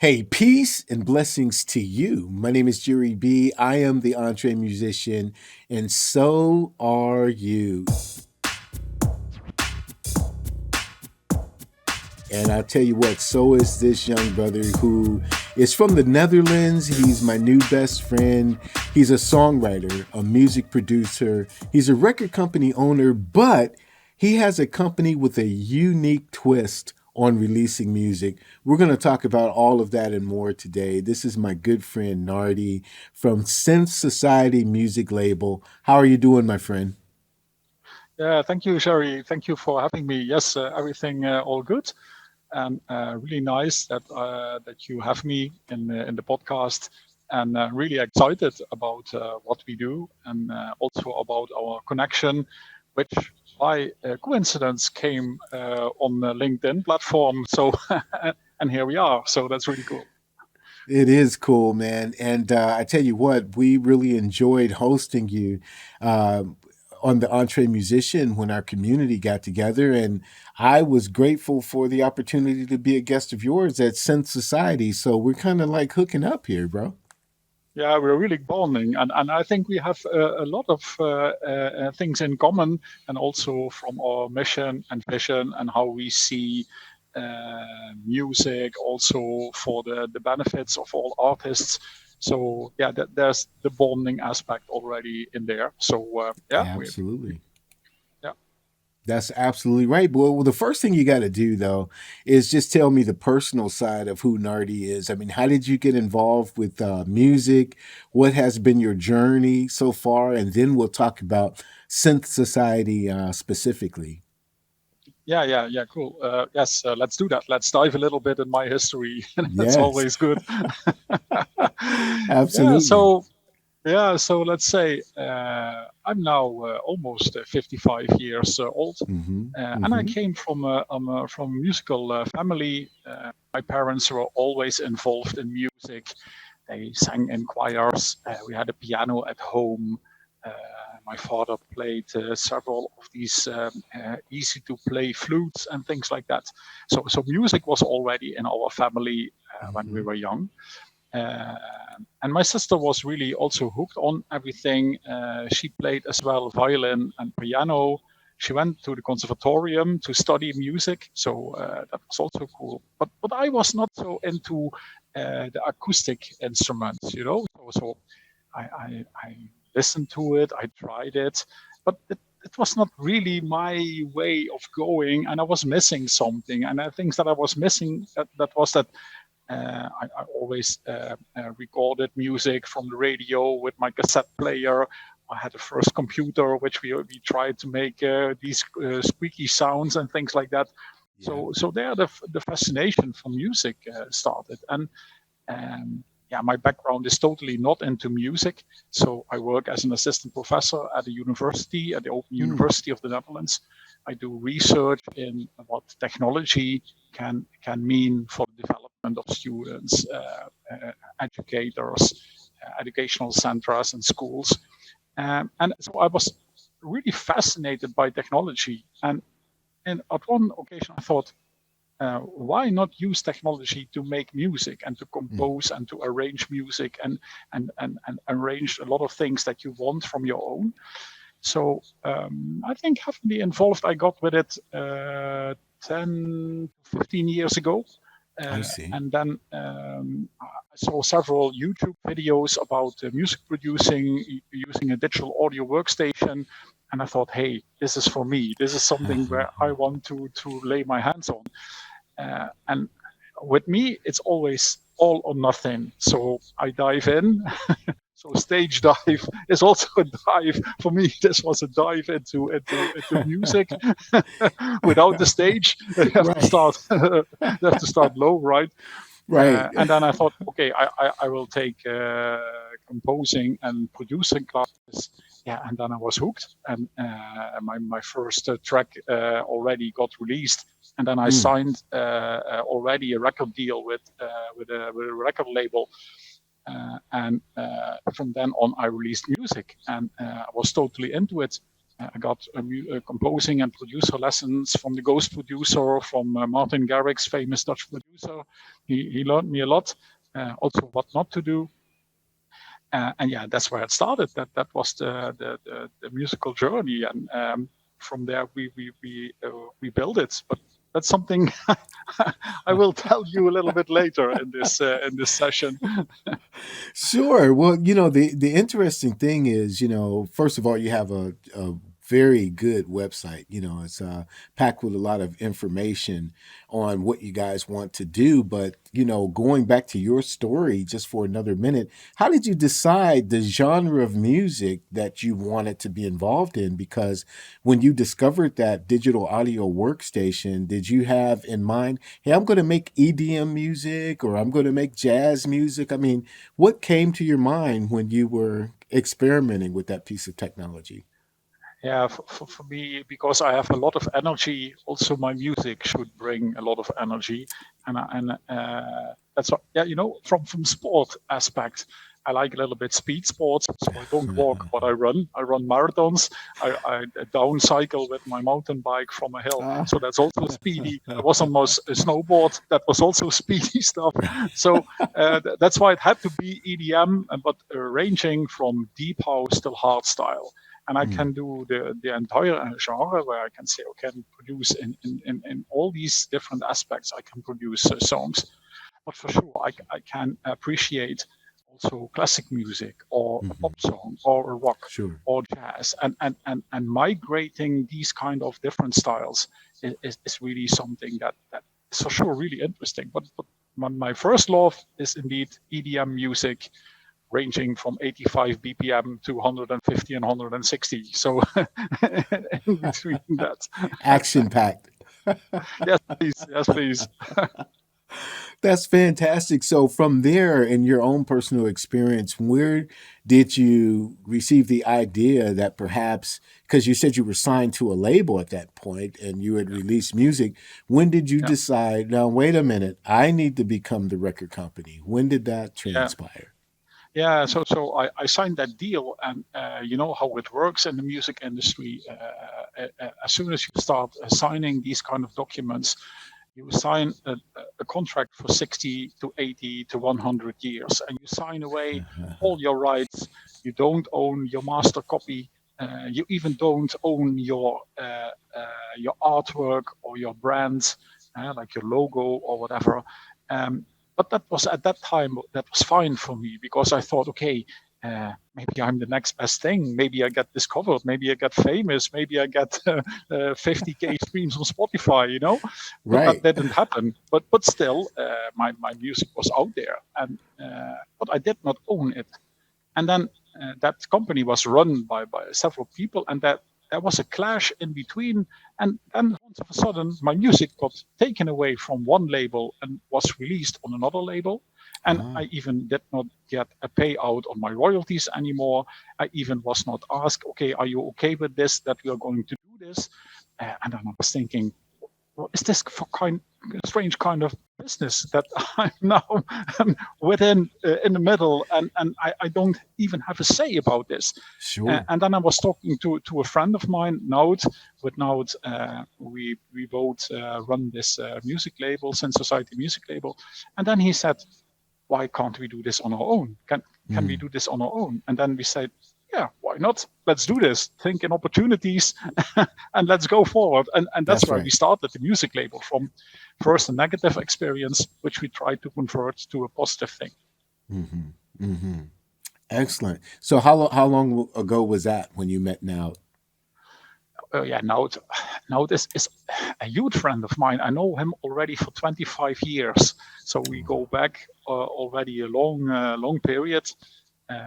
Hey, peace and blessings to you. My name is Jerry B. I am the EntreMusician, and so are you. And I'll tell you what, so is this young brother who is from the Netherlands. He's my new best friend. He's a songwriter, a music producer. He's a record company owner, but he has a company with a unique twist on releasing music. We're going to talk about all of that and more today. This is my good friend Nardie from Synth Society Music Label. How are you doing, my friend? Yeah, thank you, Sherry. Thank you for having me. Yes, everything all good, and really nice that you have me in the podcast, and really excited about what we do, and also about our connection, which by coincidence came on the LinkedIn platform. So, and here we are. So that's really cool. It is cool, man. And I tell you what, we really enjoyed hosting you uh, on the EntreMusician when our community got together. And I was grateful for the opportunity to be a guest of yours at Synth Society. So we're kind of like hooking up here, bro. Yeah, we're really bonding, and I think we have a lot of things in common, and also from our mission and vision and how we see music, also for the benefits of all artists. So yeah, there's the bonding aspect already in there. So yeah, Absolutely. yeah. That's absolutely right. Well, the first thing you got to do, though, is just tell me the personal side of who Nardie is. I mean, how did you get involved with music? What has been your journey so far? And then we'll talk about Synth Society specifically. Yeah, cool. Yes, let's do that. Let's dive a little bit in my history. That's Yes, always good. Yeah, absolutely. so so let's say I'm now almost 55 years old, Hmm. and I Hmm. came from a musical family. My parents were always involved in music. They sang in choirs. We had a piano at home. Uh, my father played several of these easy to play flutes and things like that. So music was already in our family when we Hmm. were young. Uh, and my sister was really also hooked on everything. She played as well violin and piano. She went to the conservatorium to study music, so that was also cool. But I was not so into the acoustic instruments, you know. So I listened to it, I tried it, but it was not really my way of going, and I was missing something. And I think that I was missing that was that I always recorded music from the radio with my cassette player. I had a first computer which we tried to make these squeaky sounds and things like that. Yeah. So there the fascination for music started. And yeah, my background is totally not into music. So I work as an assistant professor at a university, at the Open Mm. University of the Netherlands. I do research in what technology can mean for the development of students, educators, educational centers, and schools. And so I was really fascinated by technology. And at one occasion, I thought, why not use technology to make music and to Mm. compose and to arrange music and arrange a lot of things that you want from your own? So I think heavily involved I got with it 10, 15 years ago. I see. And then I saw several YouTube videos about music producing using a digital audio workstation. And I thought, hey, this is for me. This is something where I want to lay my hands on. And with me, it's always all or nothing. So I dive in. So stage dive is also a dive for me. This was a dive into music without the stage. You have to Right. start. You have to start low, right? Right. And then I thought, okay, I will take composing and producing classes. Yeah, and then I was hooked, and my first track already got released, and then I Mm. signed already a record deal with a record label, and from then on I released music, and I was totally into it. I got composing and producer lessons from the Ghost producer, from Martin Garrix's famous Dutch producer. He learned me a lot, also what not to do. And yeah, that's where it started. That was the musical journey, and from there we built it. But that's something I will tell you a little bit later in this session. Sure. Well, the interesting thing is, first of all, you have a very good website. It's packed with a lot of information on what you guys want to do. But, going back to your story just for another minute, how did you decide the genre of music that you wanted to be involved in? Because when you discovered that digital audio workstation, did you have in mind, hey, I'm going to make EDM music or I'm going to make jazz music? I mean, what came to your mind when you were experimenting with that piece of technology? Yeah, for me, because I have a lot of energy, also my music should bring a lot of energy, and that's what, yeah, from sport aspect, I like a little bit speed sports, so I don't walk, but I run. I run marathons. I down cycle with my mountain bike from a hill, so that's also speedy. I was on my snowboard, that was also speedy stuff. So that's why it had to be EDM, but ranging from deep house to hard style. And I can do the entire genre where I can say, okay, I can produce in all these different aspects, I can produce songs. But for sure, I can appreciate also classic music or a pop song or a rock or jazz. And migrating these kind of different styles is really something that is for sure really interesting. But my first love is indeed EDM music, ranging from 85 BPM to 150 and 160. So in between that. Action packed. Yes, please. Yes, please. That's fantastic. So from there, in your own personal experience, where did you receive the idea that perhaps, because you said you were signed to a label at that point and you had released music, when did you decide, now, wait a minute, I need to become the record company? When did that transpire? Yeah, so I signed that deal, and you know how it works in the music industry. As soon as you start signing these kind of documents, you sign a contract for 60 to 80 to 100 years, and you sign away all your rights. You don't own your master copy. You even don't own your artwork or your brand, like your logo or whatever. But that was at that time, that was fine for me, because I thought, okay, maybe I'm the next best thing. Maybe I get discovered. Maybe I get famous. Maybe I get 50K streams on Spotify, you know? But Right. that didn't happen. But still, my music was out there, and but I did not own it. And then that company was run by several people, and that there was a clash in between. And then once of a sudden, my music got taken away from one label and was released on another label. And I even did not get a payout on my royalties anymore. I even was not asked, okay, are you okay with this, that we are going to do this? And then I was thinking, what is this for strange kind of business that I'm now within in the middle, and I don't even have a say about this. Sure. And then I was talking to a friend of mine, Noud. With Noud, we both run this music label, Synth Society Music Label. And then he said, why can't we do this on our own? Can we do this on our own? And then we said, yeah, why not? Let's do this. Think in opportunities and let's go forward. And that's where we started the music label, from first a negative experience, which we tried to convert to a positive thing. Mm-hmm. Mm-hmm. Excellent. So how long ago was that when you met Noud? Yeah, Noud is a huge friend of mine. I know him already for 25 years. So we go back already a long period.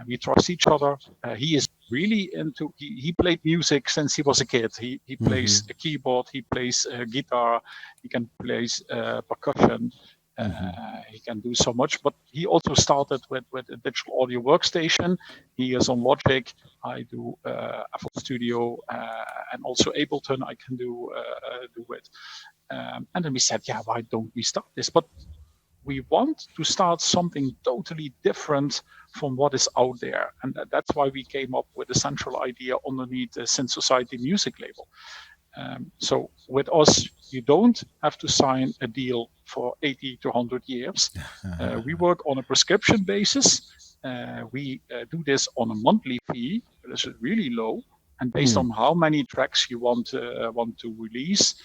We trust each other. He is really into, he played music since he was a kid. He plays a keyboard, he plays guitar, he can play percussion. He can do so much, but he also started with a digital audio workstation. He is on Logic. I do FL Studio, and also Ableton I can do it. And then we said, yeah, why don't we start this? But we want to start something totally different from what is out there. And that's why we came up with the central idea underneath the Synth Society Music Label. So with us, you don't have to sign a deal for 80 to 100 years. We work on a prescription basis. We do this on a monthly fee. It's really low. And based on how many tracks you want to release,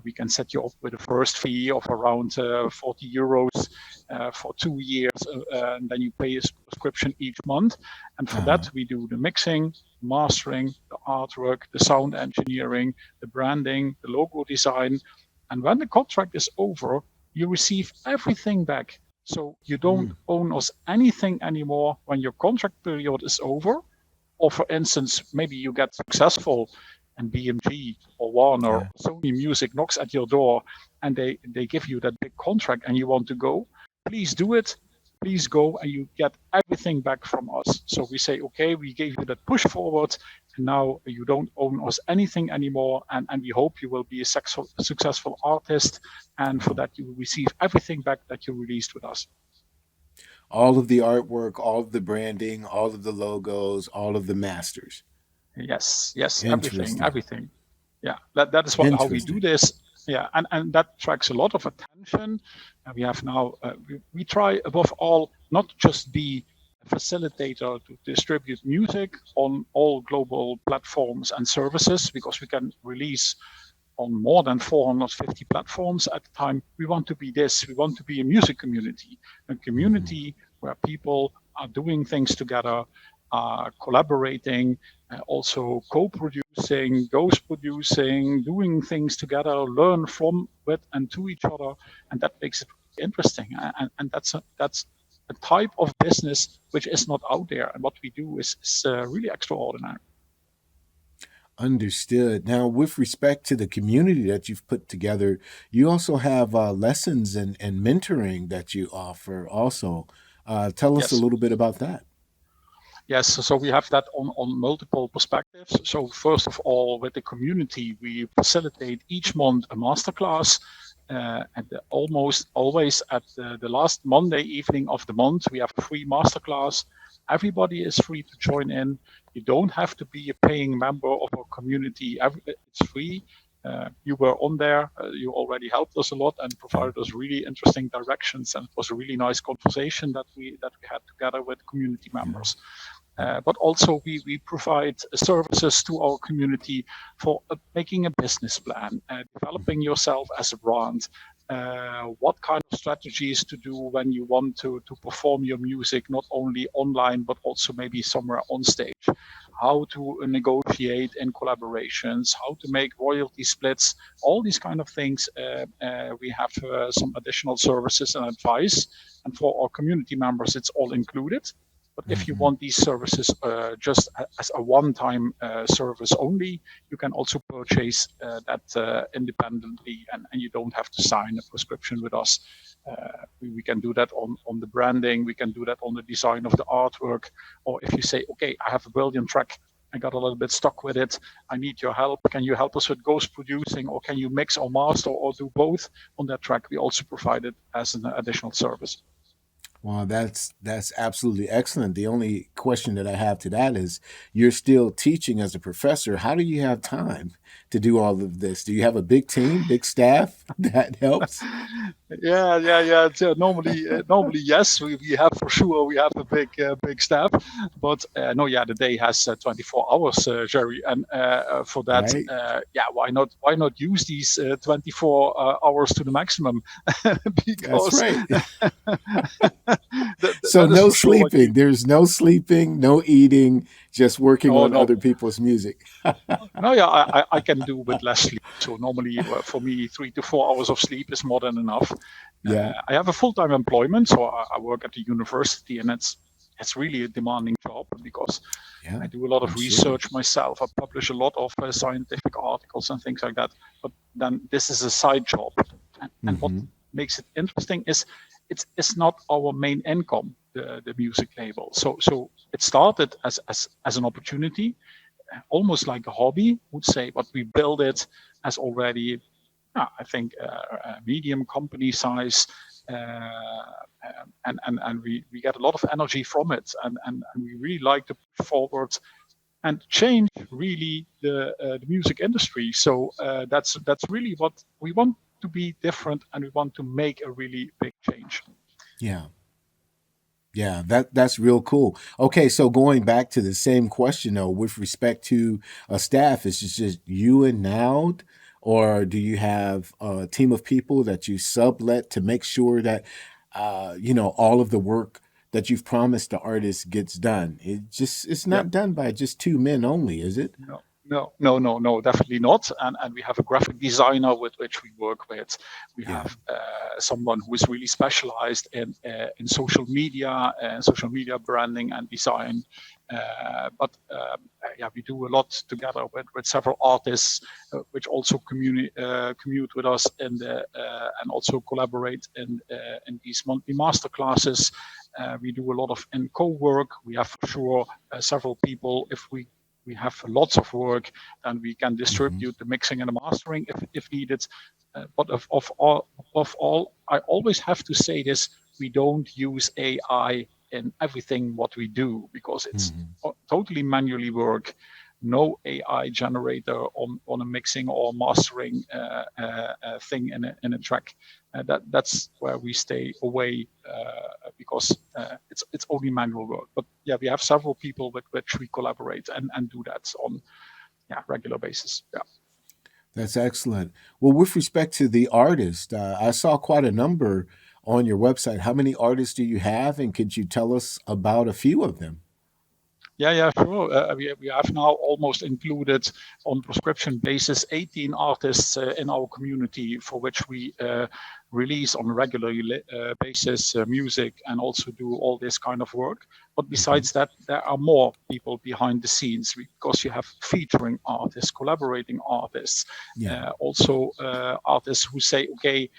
we can set you up with a first fee of around 40 euros for 2 years. And then you pay a subscription each month. And for that, we do the mixing, mastering, the artwork, the sound engineering, the branding, the logo design. And when the contract is over, you receive everything back. So you don't own us anything anymore when your contract period is over. Or for instance, maybe you get successful and BMG or Warner or Sony Music knocks at your door and they give you that big contract and you want to go. Please do it. Please go, and you get everything back from us. So we say, okay, we gave you that push forward, and now you don't own us anything anymore, and we hope you will be a successful artist, and for that you will receive everything back that you released with us. All of the artwork, all of the branding, all of the logos, all of the masters. Yes, everything. Yeah, that is how we do this. Yeah, and that attracts a lot of attention. We have now, we try above all not just be a facilitator to distribute music on all global platforms and services, because we can release on more than 450 platforms at the time. We want to be this. We want to be a music community, a community where people are doing things together, collaborating, also co-producing, ghost producing, doing things together, learn from, with, and to each other, and that makes it interesting. And that's a type of business which is not out there, and what we do is really extraordinary. Understood. Now, with respect to the community that you've put together, you also have lessons and mentoring that you offer also. Tell us a little bit about that. Yes, so we have that on multiple perspectives. So first of all, with the community, we facilitate each month a masterclass. And almost always at the last Monday evening of the month, we have a free masterclass. Everybody is free to join in. You don't have to be a paying member of our community. It's free. You were on there. You already helped us a lot and provided us really interesting directions. And it was a really nice conversation that we had together with community members. But also we provide services to our community for making a business plan, developing yourself as a brand, what kind of strategies to do when you want to perform your music, not only online, but also maybe somewhere on stage, how to negotiate in collaborations, how to make royalty splits, all these kind of things. We have some additional services and advice. And for our community members, it's all included. But if you want these services just as a one-time service only, you can also purchase that independently, and you don't have to sign a prescription with us. We can do that on the branding, we can do that on the design of the artwork, or if you say, okay, I have a brilliant track, I got a little bit stuck with it, I need your help, can you help us with ghost producing, or can you mix or master or do both on that track? We also provide it as an additional service. Well, that's absolutely excellent. The only question that I have to that is, you're still teaching as a professor. How do you have time to do all of this? Do you have a big team, big staff that helps? Yeah. Normally, yes, we have for sure. We have a big staff, but the day has 24 hours, Jerry, and for that, right. Why not use these 24 hours to the maximum? Because that's right. So no sleeping. Sure there's no sleeping, no eating, just working on other people's music. I can do with less sleep. So normally for me, 3 to 4 hours of sleep is more than enough. Yeah. I have a full-time employment, so I work at the university, and it's really a demanding job because I do a lot of research myself. I publish a lot of scientific articles and things like that. But then this is a side job. And what makes it interesting is it's not our main income, the music label. So it started as an opportunity, almost like a hobby, would say, but we build it as already, I think, a medium company size. and we get a lot of energy from it, and we really like to push forward and change really the music industry. So that's really what we want, to be different, and we want to make a really big change. Yeah. Yeah, that's real cool. Okay, so going back to the same question though, with respect to a staff, is it just you and Noud, or do you have a team of people that you sublet to make sure that all of the work that you've promised the artist gets done? It's Yeah. not done by just two men only, is it? No, definitely not. And we have a graphic designer with which we work with. We Yeah. have someone who is really specialized in social media branding and design. But we do a lot together with several artists, which also commute with us and also collaborate in these monthly master classes. We do a lot of in co-work. We have for sure several people. If we have lots of work, and we can distribute the mixing and the mastering if needed. But of all, I always have to say this: we don't use AI in everything what we do, because it's totally manually work. No AI generator on a mixing or mastering thing in a track. That's where we stay away, because it's only manual work. But yeah, we have several people with which we collaborate and do that on regular basis. Yeah. That's excellent. Well, with respect to the artist, I saw quite a number on your website. How many artists do you have, and could you tell us about a few of them? Yeah, sure. We have now almost included on prescription basis 18 artists in our community, for which we release on a regular basis music and also do all this kind of work. But besides that, there are more people behind the scenes, because you have featuring artists, collaborating artists, also artists who say, okay,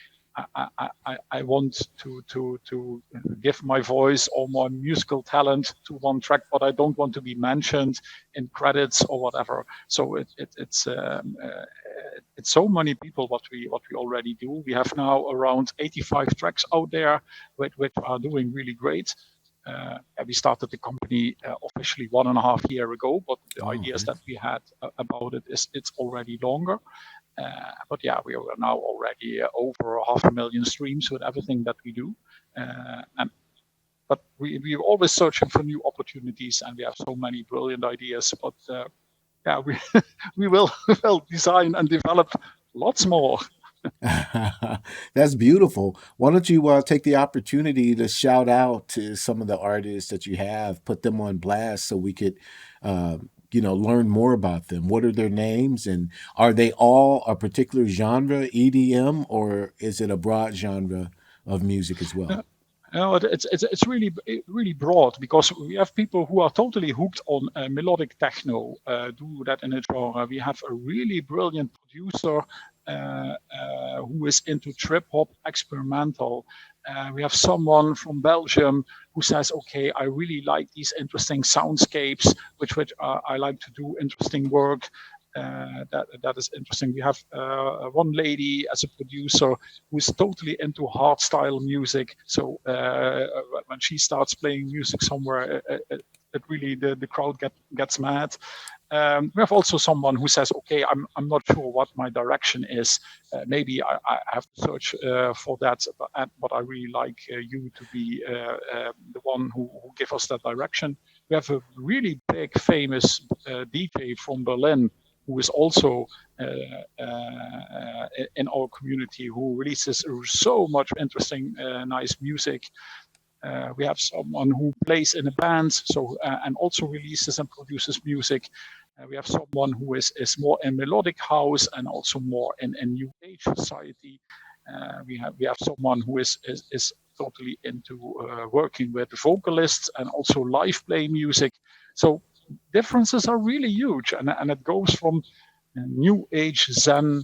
I want to give my voice or my musical talent to one track, but I don't want to be mentioned in credits or whatever. So it's so many people what we already do. We have now around 85 tracks out there which are doing really great. We started the company officially 1.5 years ago, but the ideas that we had about it's already longer. But yeah, we are now already over 500,000 streams with everything that we do. But we're always searching for new opportunities, and we have so many brilliant ideas. But we will design and develop lots more. That's beautiful. Why don't you take the opportunity to shout out to some of the artists that you have, put them on blast, so we could learn more about them. What are their names, and are they all a particular genre, EDM, or is it a broad genre of music as well? No, it's really broad, because we have people who are totally hooked on melodic techno, do that in a genre. We have a really brilliant producer who is into trip hop experimental. We have someone from Belgium who says, okay, I really like these interesting soundscapes, which I like to do interesting work. That is interesting. We have one lady as a producer who is totally into hardstyle music. So when she starts playing music somewhere, it really the crowd gets mad. We have also someone who says, okay, I'm not sure what my direction is. Maybe I have to search for that, but I really like you to be the one who give us that direction. We have a really big, famous DJ from Berlin who is also in our community, who releases so much interesting, nice music. We have someone who plays in a band, and also releases and produces music. We have someone who is more in melodic house and also more in new age society. We have someone who is totally into working with vocalists and also live play music. So differences are really huge, and it goes from new age Zen,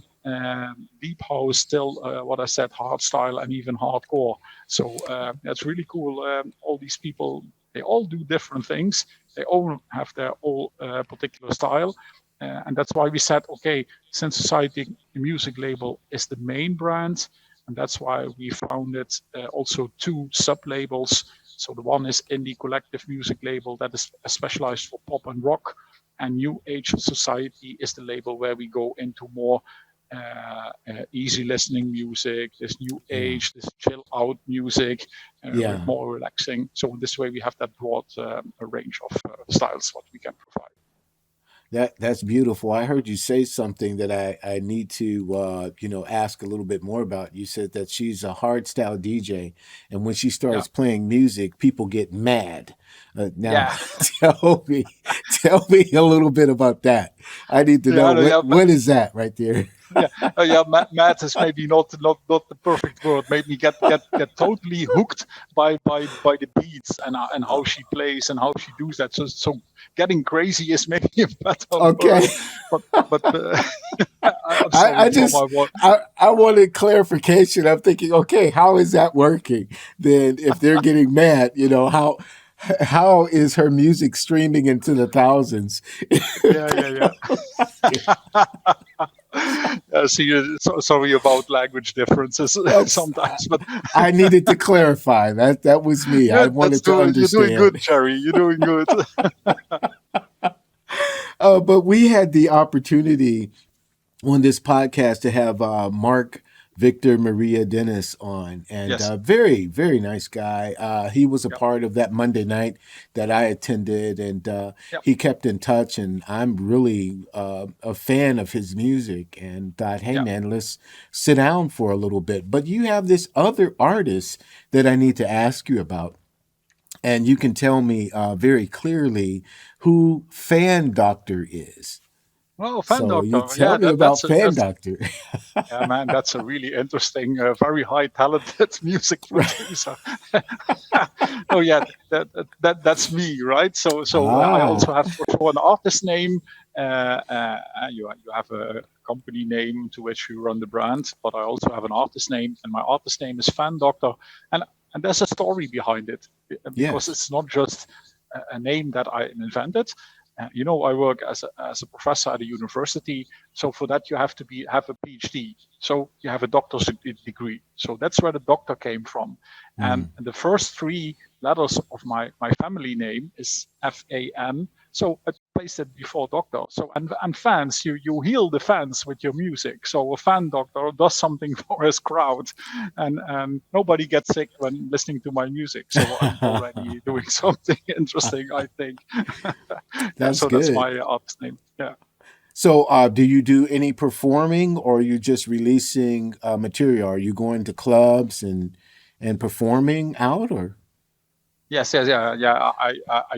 deep house, still what I said, hardstyle, and even hardcore. So that's really cool. All these people, they all do different things. They all have their own particular style. And that's why we said, okay, Synth Society Music Label is the main brand. And that's why we founded also two sub-labels. So the one is Indie Collective Music Label that is specialized for pop and rock, and New Age Society is the label where we go into more easy listening music, this new age, this chill out music, with more relaxing. So in this way, we have that broad range of styles what we can provide. That's beautiful. I heard you say something that I need to ask a little bit more about. You said that she's a hardstyle DJ, and when she starts playing music, people get mad. Now, tell me a little bit about that. I need to know what is that right there. Mad is maybe not the perfect word. Made me get totally hooked by the beats and how she plays and how she does that. So getting crazy is maybe a better word. But I wanted clarification. I'm thinking, okay, how is that working? Then if they're getting mad, how is her music streaming into the thousands? Sorry about language differences sometimes, but I needed to clarify that was me. I wanted to understand. You're doing good, Jerry. You're doing good. But we had the opportunity on this podcast to have Mark Victor Maria Dennis on, and very, very nice guy. He was a part of that Monday night that I attended, and he kept in touch, and I'm really a fan of his music, and thought, hey man, let's sit down for a little bit. But you have this other artist that I need to ask you about, and you can tell me very clearly who Fandoctor is. Well, Fandoctor. So tell me about Fandoctor. Yeah, man, that's a really interesting, very high talented music producer. That's me, right? So I also have for sure an artist name. You have a company name to which you run the brand, but I also have an artist name, and my artist name is Fandoctor, and there's a story behind it, because it's not just a name that I invented. I work as a professor at a university, so for that you have to have a PhD. So you have a doctor's degree. So that's where the doctor came from. And the first three letters of my family name is FAN. So I placed it before doctor. So and fans, you heal the fans with your music. So a fan doctor does something for his crowd, and nobody gets sick when listening to my music. So I'm already doing something interesting, I think. That's good. That's my artist name. Yeah. So do you do any performing, or are you just releasing material? Are you going to clubs and performing out, or? Yes. I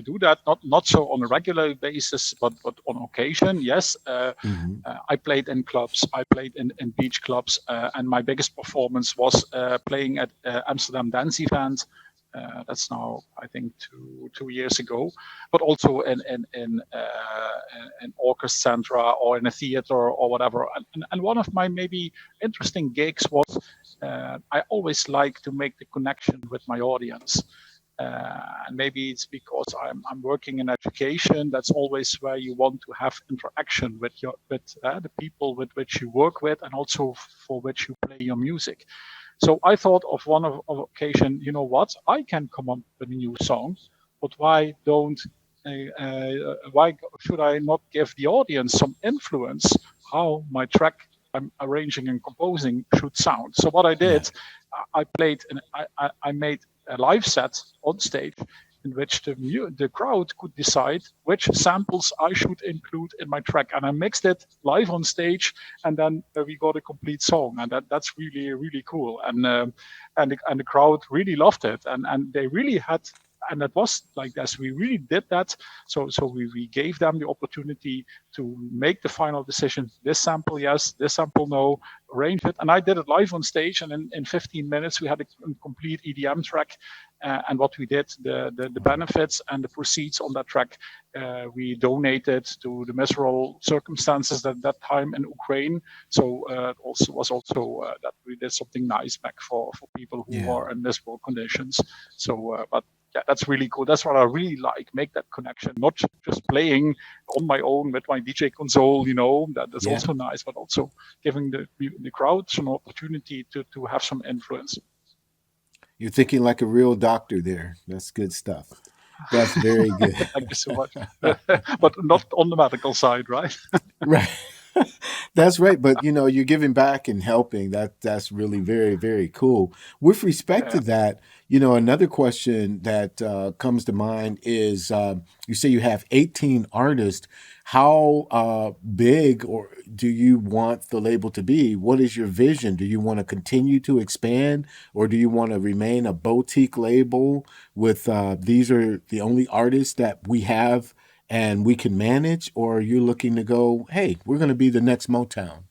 do that, not so on a regular basis, but on occasion. Yes. I played in clubs. I played in beach clubs, and my biggest performance was playing at Amsterdam Dance Event. That's now, I think, two years ago, but also in orchestra centra or in a theater or whatever. And one of my maybe interesting gigs was I always like to make the connection with my audience. And maybe it's because I'm working in education. That's always where you want to have interaction with the people with which you work with, and also for which you play your music. So I thought of one occasion, you know what? I can come up with a new song, but why should I not give the audience some influence how my track I'm arranging and composing should sound? So what I did, I played and I made a live set on stage in which the crowd could decide which samples I should include in my track, and I mixed it live on stage, and then we got a complete song, and that's really, really cool, and the crowd really loved it, and they really had. And it was like this. We really did that. So we gave them the opportunity to make the final decision. This sample, yes. This sample, no. Arrange it. And I did it live on stage. And in 15 minutes, we had a complete EDM track. And what we did, the benefits and the proceeds on that track, we donated to the miserable circumstances at that time in Ukraine. So it was also that we did something nice back for people who are in miserable conditions. So, but yeah, that's really cool. That's what I really like. Make that connection, not just playing on my own with my DJ console. That's Yeah. also nice, but also giving the crowd some opportunity to have some influence. You're thinking like a real doctor there. That's good stuff. That's very good. Thank you so much. But not on the medical side, right? Right. That's right. But you're giving back and helping. That's really very, very cool. With respect to Yeah. that, another question that comes to mind is you say you have 18 artists. How big or do you want the label to be? What is your vision? Do you want to continue to expand, or do you want to remain a boutique label with these are the only artists that we have and we can manage, or are you looking to go, hey, we're going to be the next Motown?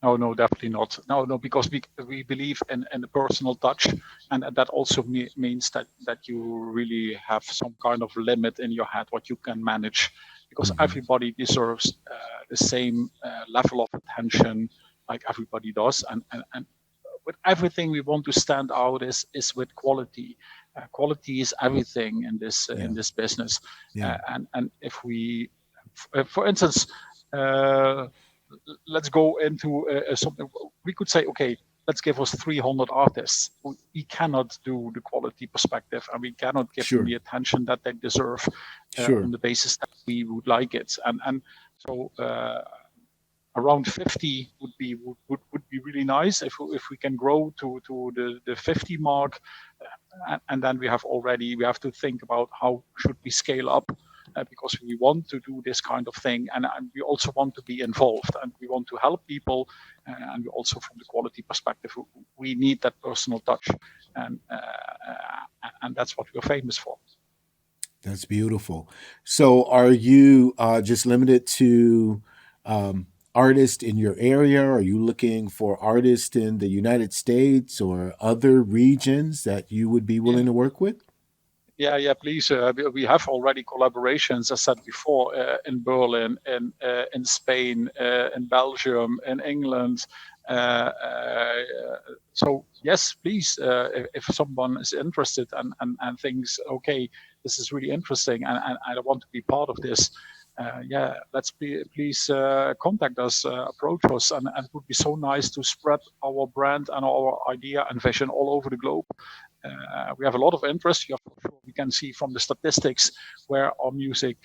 No, definitely not. No, because we believe in the personal touch, and that also means that you really have some kind of limit in your head what you can manage, because Mm-hmm. everybody deserves the same level of attention like everybody does, and with everything we want to stand out is with quality. Quality is everything in Yeah. this business, Yeah. and if we, for instance. Let's go into something. We could say, okay, let's give us 300 artists. We cannot do the quality perspective, and we cannot give them Sure. the attention that they deserve Sure. on the basis that we would like it. And so around 50 would be really nice if we can grow to the 50 mark, and then we have to think about how should we scale up, because we want to do this kind of thing, and we also want to be involved, and we want to help people, and we also, from the quality perspective, we need that personal touch, and that's what we're famous for. That's beautiful. So, are you just limited to artists in your area? Are you looking for artists in the United States or other regions that you would be Yeah. willing to work with? Yeah, please. We have already collaborations, as said before, in Berlin, in Spain, in Belgium, in England. So yes, please. If someone is interested and thinks, okay, this is really interesting, and I want to be part of this, please contact us, approach us, and it would be so nice to spread our brand and our idea and vision all over the globe. We have a lot of interest. We can see from the statistics where our music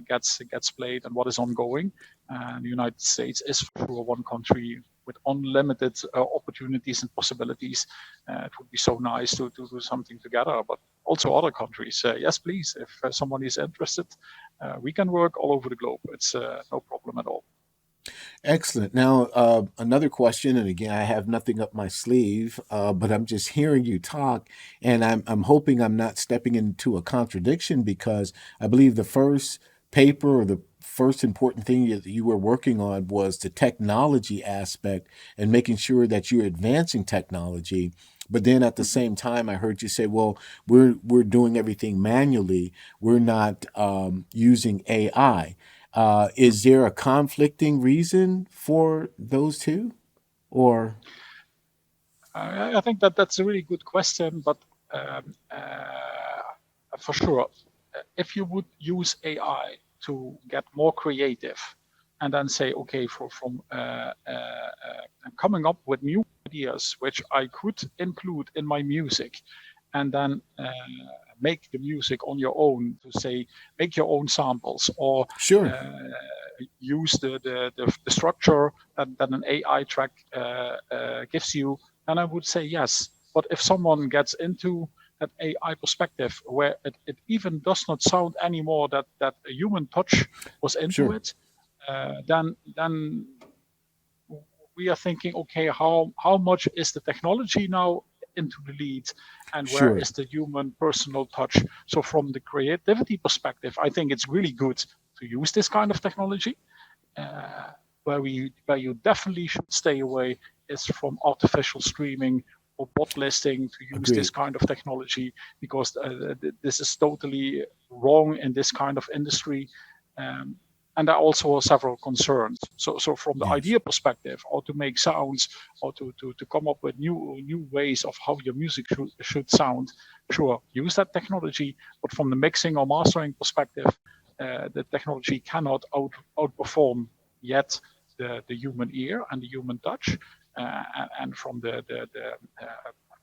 gets played and what is ongoing. The United States is for sure one country with unlimited opportunities and possibilities. It would be so nice to do something together, but also other countries. Yes, please. If someone is interested, we can work all over the globe. It's no problem at all. Excellent. Now, another question, and again, I have nothing up my sleeve, but I'm just hearing you talk, and I'm hoping I'm not stepping into a contradiction, because I believe the first paper or the first important thing that you were working on was the technology aspect and making sure that you're advancing technology. But then at the same time, I heard you say, "Well, we're doing everything manually. We're not using AI." Is there a conflicting reason for those two, or? I think that's a really good question, but for sure, if you would use AI to get more creative, and then say, okay, from coming up with new ideas which I could include in my music, and then make the music on your own, to say, make your own samples, or Sure. use the structure that an AI track gives you, then I would say yes. But if someone gets into that AI perspective, where it even does not sound anymore that a human touch was into Sure. it, then we are thinking, okay, how much is the technology now into the lead, and where Sure. is the human personal touch? So from the creativity perspective, I think it's really good to use this kind of technology. Where you definitely should stay away is from artificial streaming or bot listing, to use this Agreed. kind of technology, because this is totally wrong in this kind of industry. and there are also several concerns. So from the Yes. idea perspective, or to make sounds, or to come up with new ways of how your music should sound, sure, use that technology. But from the mixing or mastering perspective, the technology cannot outperform yet the human ear and the human touch, and from the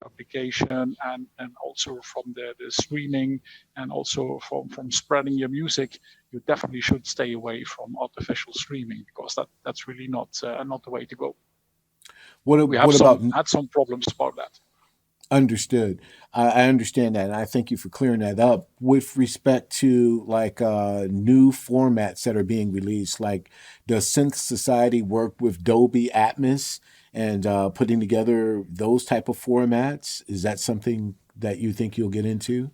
publication, and also from the streaming, and also from spreading your music, you definitely should stay away from artificial streaming, because that's really not the way to go. We have What about had some problems about that. understood? I understand that, and I thank you for clearing that up. With respect to like new formats that are being released, like does Synth Society work with Dolby Atmos and putting together those type of formats? Is that something that you think you'll get into?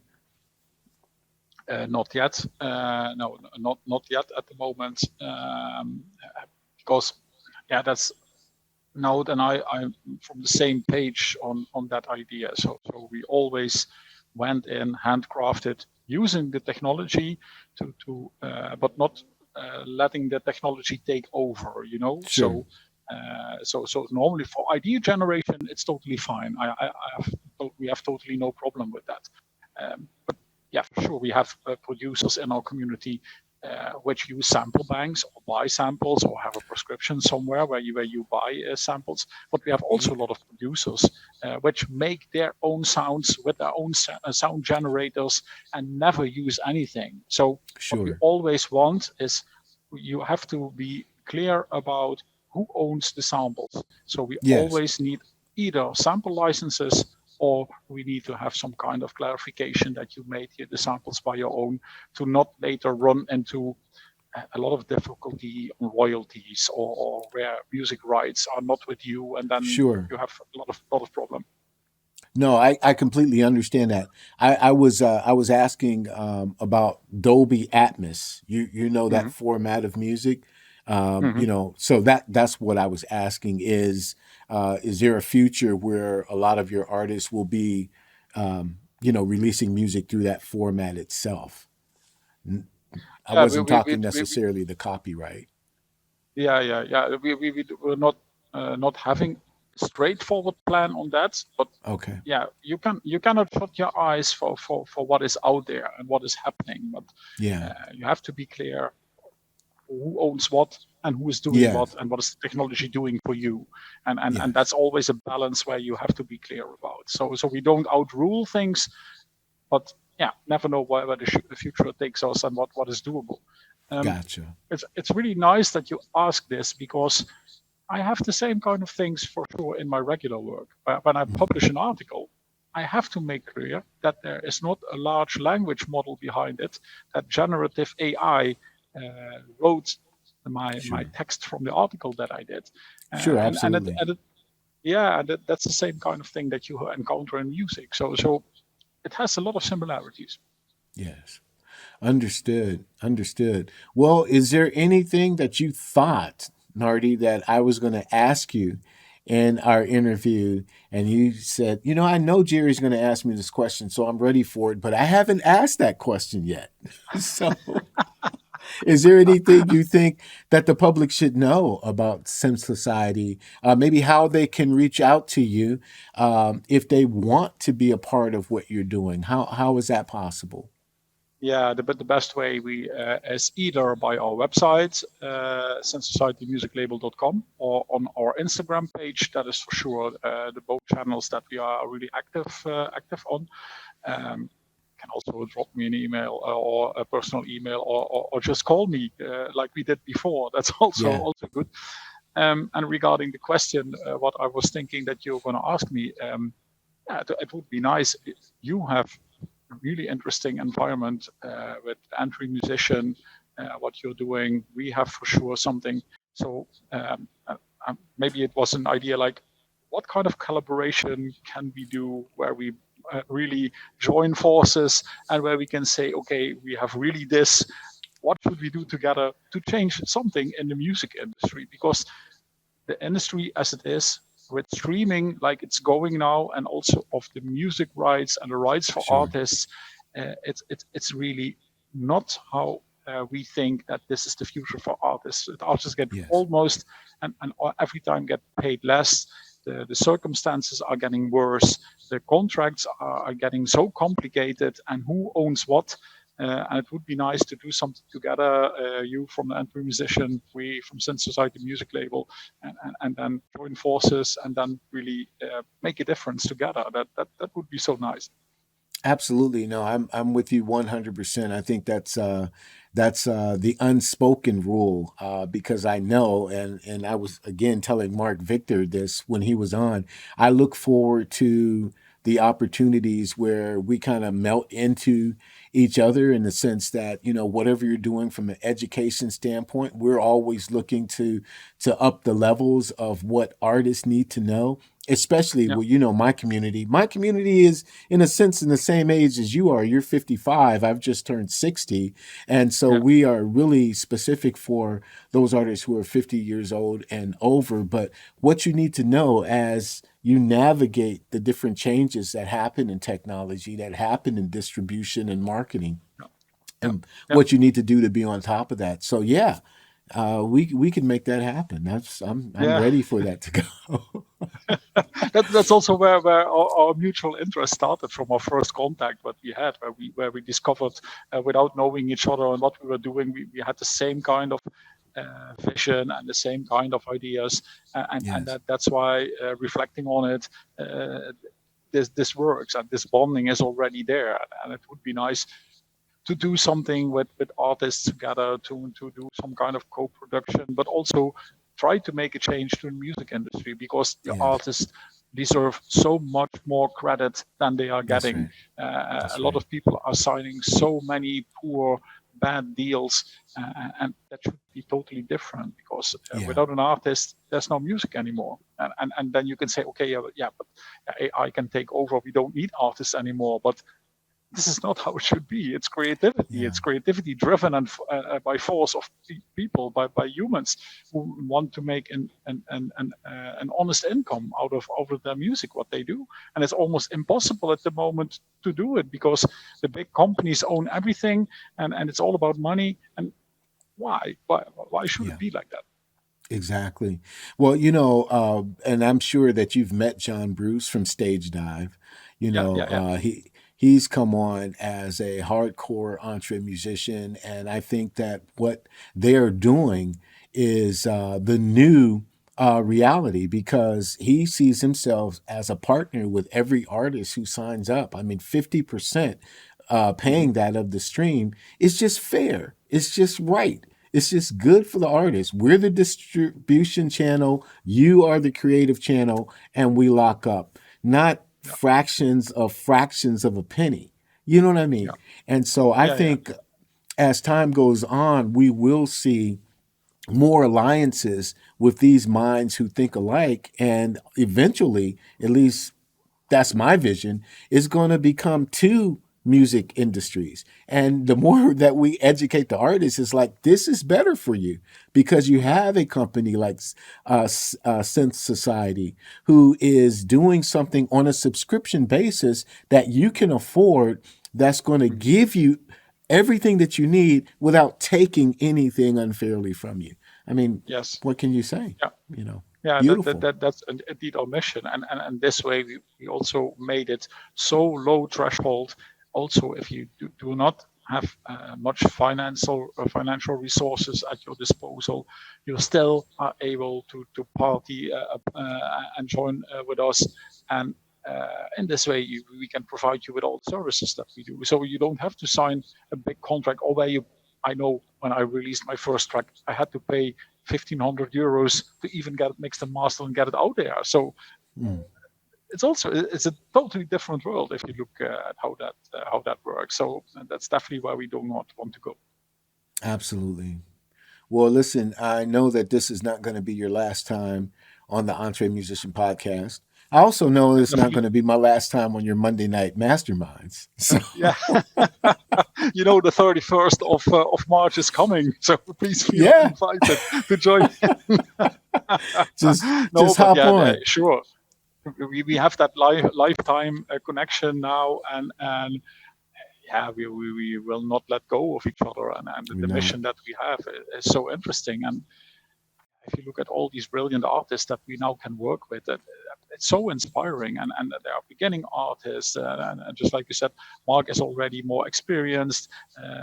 Not yet. No, not yet at the moment, because that's Node and I'm from the same page on that idea. So we always went in handcrafted, using the technology to but not letting the technology take over. Sure. So normally for idea generation, it's totally fine. We have totally no problem with that. But yeah, for sure, we have producers in our community which use sample banks, or buy samples, or have a prescription somewhere where you buy samples. But we have also a lot of producers which make their own sounds with their own sound generators and never use anything. So what we Sure. always want is, you have to be clear about who owns the samples. So we Yes. always need either sample licenses, or we need to have some kind of clarification that you made the samples by your own, to not later run into a lot of difficulty on royalties, or where music rights are not with you, and then Sure. you have a lot of problem. No, I completely understand that. I was asking about Dolby Atmos. You know that Mm-hmm. format of music. Mm-hmm. So that's what I was asking is there a future where a lot of your artists will be releasing music through that format itself? I Yeah, wasn't talking necessarily the copyright. we're not having a straightforward plan on that, but Okay. yeah, you cannot shut your eyes for what is out there and what is happening, but Yeah. you have to be clear who owns what, and who is doing Yes. what, and what is the technology doing for you, and Yes. that's always a balance where you have to be clear about. So we don't outrule things, but yeah, never know where the future takes us, and what is doable. Gotcha. It's really nice that you ask this, because I have the same kind of things for sure in my regular work. When I publish an article, I have to make clear that there is not a large language model behind it, that generative AI wrote my Sure. text from the article that I did. Sure. And Absolutely. that's the same kind of thing that you encounter in music. So it has a lot of similarities. Yes. Understood. Understood. Well, is there anything that you thought, Nardie, that I was going to ask you in our interview, and you said, I know Jerry's going to ask me this question, so I'm ready for it, but I haven't asked that question yet. So, is there anything you think that the public should know about Synth Society? Maybe how they can reach out to you if they want to be a part of what you're doing. How is that possible? Yeah, the best way is either by our website, synthsocietymusiclabel.com, or on our Instagram page. That is for sure the both channels that we are really active on. Can also drop me an email, or a personal email, or just call me like we did before. That's Yeah. also good. And regarding the question, what I was thinking that you're going to ask me, it would be nice if you have a really interesting environment with EntreMusician, what you're doing. We have for sure something. So maybe it was an idea like, what kind of collaboration can we do where we really join forces, and where we can say, okay, we have really this. What should we do together to change something in the music industry? Because the industry as it is, with streaming like it's going now, and also of the music rights and the rights for Sure. artists, it's really not how we think that this is the future for artists. Artists get Yes. almost and every time get paid less. The circumstances are getting worse. The contracts are getting so complicated, and who owns what? And it would be nice to do something together. You from the EntreMusician, we from Synth Society Music Label, and then join forces and then really make a difference together. That would be so nice. Absolutely. No, I'm with you 100%. I think that's the unspoken rule, because I know, and I was again telling Mark Victor this when he was on. I look forward to the opportunities where we kind of melt into each other in the sense that, whatever you're doing from an education standpoint, we're always looking to up the levels of what artists need to know, especially Yeah, well, my community is in a sense in the same age as you are. You're 55, I've just turned 60, and so yeah, we are really specific for those artists who are 50 years old and over. But what you need to know as you navigate the different changes that happen in technology, that happen in distribution and marketing, yeah, and yeah. what you need to do to be on top of that. So yeah, we can make that happen. I'm Yeah. ready for that to go. That's also where our mutual interest started from our first contact what we had, where we discovered without knowing each other and what we were doing, we had the same kind of vision and the same kind of ideas, and Yes. that's why reflecting on it, this works and this bonding is already there, and it would be nice to do something with artists together to do some kind of co-production, but also try to make a change to the music industry because the Yes. artists deserve so much more credit than they are That's getting. right. A That's lot right. of people are signing so many poor, bad deals, and that should be totally different because Yeah. without an artist, there's no music anymore. And then you can say, okay, yeah, but AI can take over. We don't need artists anymore. But this is not how it should be. It's creativity. Yeah. It's creativity driven and by force of people, by humans who want to make an honest income out of their music, what they do. And it's almost impossible at the moment to do it because the big companies own everything, and it's all about money. And why should it Yeah. be like that? Exactly. Well, and I'm sure that you've met John Bruce from Stage Dive. Yeah, yeah, yeah. He's come on as a hardcore entre musician, and I think that what they're doing is the new reality because he sees himself as a partner with every artist who signs up. I mean, 50% Mm-hmm. paying that of the stream is just fair. It's just right. It's just good for the artist. We're the distribution channel. You are the creative channel, and we lock up. Not Yeah, fractions of a penny. You know what I yeah, mean? And so I yeah, yeah. think as time goes on, we will see more alliances with these minds who think alike. And eventually, at least that's my vision, is going to become two music industries. And the more that we educate the artists, it's like, this is better for you because you Yeah, have a company like Synth Society who is doing something on a subscription basis that you can afford that's going to mhm. give you everything that you need without taking anything unfairly from you. I mean, Yes. what can you say? Yeah. You know, Yeah, beautiful. that's indeed our mission, and this way we also made it so low threshold. Also, if you do not have much financial resources at your disposal, you still are able to party and join with us, and in this way we can provide you with all the services that we do. So you don't have to sign a big contract, or where you. I know when I released my first track, I had to pay 1,500 euros to even get it mixed and mastered and get it out there. So Mm, it's a totally different world if you look at how that works. So that's definitely where we do not want to go. absolutely. Well, listen, I know that this is not going to be your last time on the EntreMusician podcast. I also know it's not going Definitely, to be my last time on your Monday night masterminds. So, yeah. The 31st of March is coming, so please feel yeah, invited to join. just No, just but hop yeah, on. sure. We have that lifetime connection now, and we will not let go of each other, and the mission that we have is so interesting. And if you look at all these brilliant artists that we now can work with, it's so inspiring. And they are beginning artists. And just like you said, Mark is already more experienced.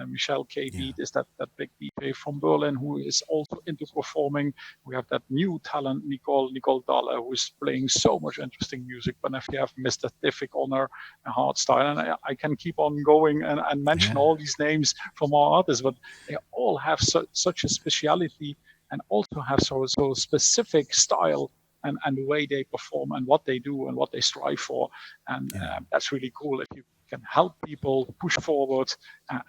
Michelle KV is that big DJ from Berlin who is also into performing. We have that new talent, Nicole Dalle, who is playing so much interesting music. But if you have Mr. Tiffic on her hardstyle, and I can keep on going and mention all these names from our artists, but they all have such a speciality, and also have so specific style and the way they perform and what they do and what they strive for. And that's really cool if you can help people push forward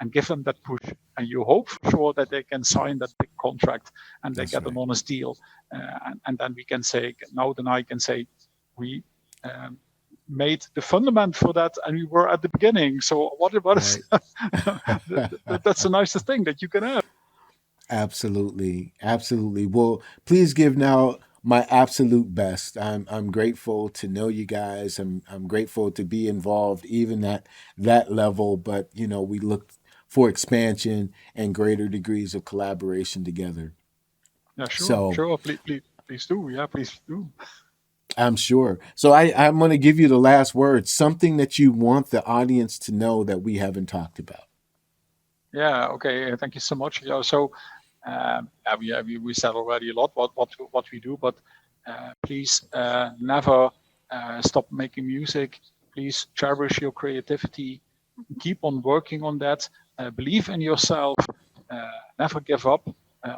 and give them that push. And you hope for sure that they can sign that big contract and they get an honest deal. And then we can say, now I can say, we made the fundament for that, and we were at the beginning. So what is that's the nicest thing that you can have. Absolutely. Well, please give now my absolute best. I'm grateful to know you guys. I'm grateful to be involved even at that level, but we look for expansion and greater degrees of collaboration together. Yeah, sure. Please do. Yeah, please do. I'm sure. So I'm going to give you the last word, something that you want the audience to know that we haven't talked about. Yeah. Okay. Thank you so much. Yeah. So, we said already a lot what we do, but please never stop making music. Please cherish your creativity. Keep on working on that. Believe in yourself. Never give up.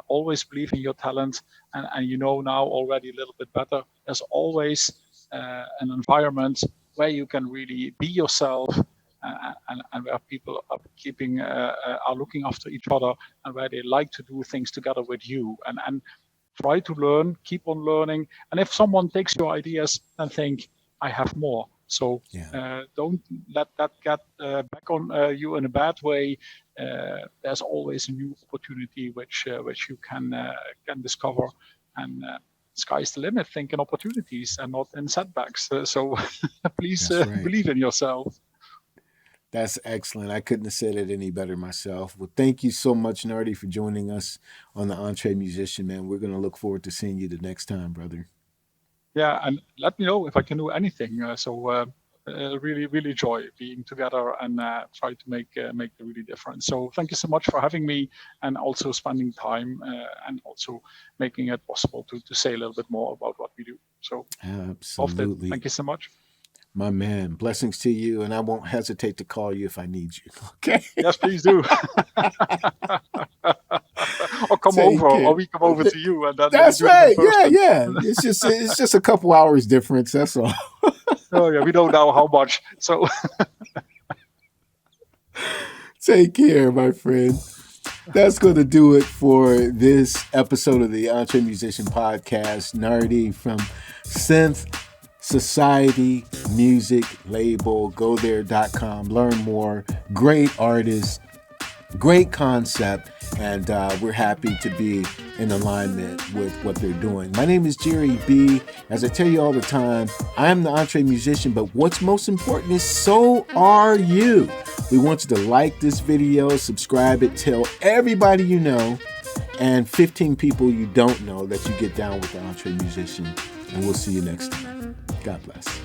Always believe in your talent. And now already a little bit better. There's always an environment where you can really be yourself. And where people are looking after each other, and where they like to do things together with you, and try to learn, keep on learning. And if someone takes your ideas, then think, I have more. So don't let that get back on you in a bad way. There's always a new opportunity which you can discover, and sky's the limit. Think in opportunities and not in setbacks. So please believe in yourself. That's excellent. I couldn't have said it any better myself. Well, thank you so much, Nardie, for joining us on the EntreMusician, man. We're going to look forward to seeing you the next time, brother. Yeah, and let me know if I can do anything. Really, really enjoy being together and try to make the really difference. So thank you so much for having me, and also spending time and also making it possible to say a little bit more about what we do. So absolutely. Thank you so much. My man, blessings to you, and I won't hesitate to call you if I need you. Okay? Yes, please do. Or come over, or we come over to you, and then that's right. Yeah. It's just a couple hours difference. That's all. Oh yeah, we don't know how much. So take care, my friend. That's going to do it for this episode of the EntreMusician podcast. Nardie from Synth Society Music Label. Go there.com. Learn more. Great artists, great concept, and we're happy to be in alignment with what they're doing. My name is Jerry B. As I tell you all the time, I'm the EntreMusician, but what's most important is so are you. We want you to like this video, subscribe it, tell everybody you know, and 15 people you don't know that you get down with the EntreMusician. And we'll see you next time. God bless.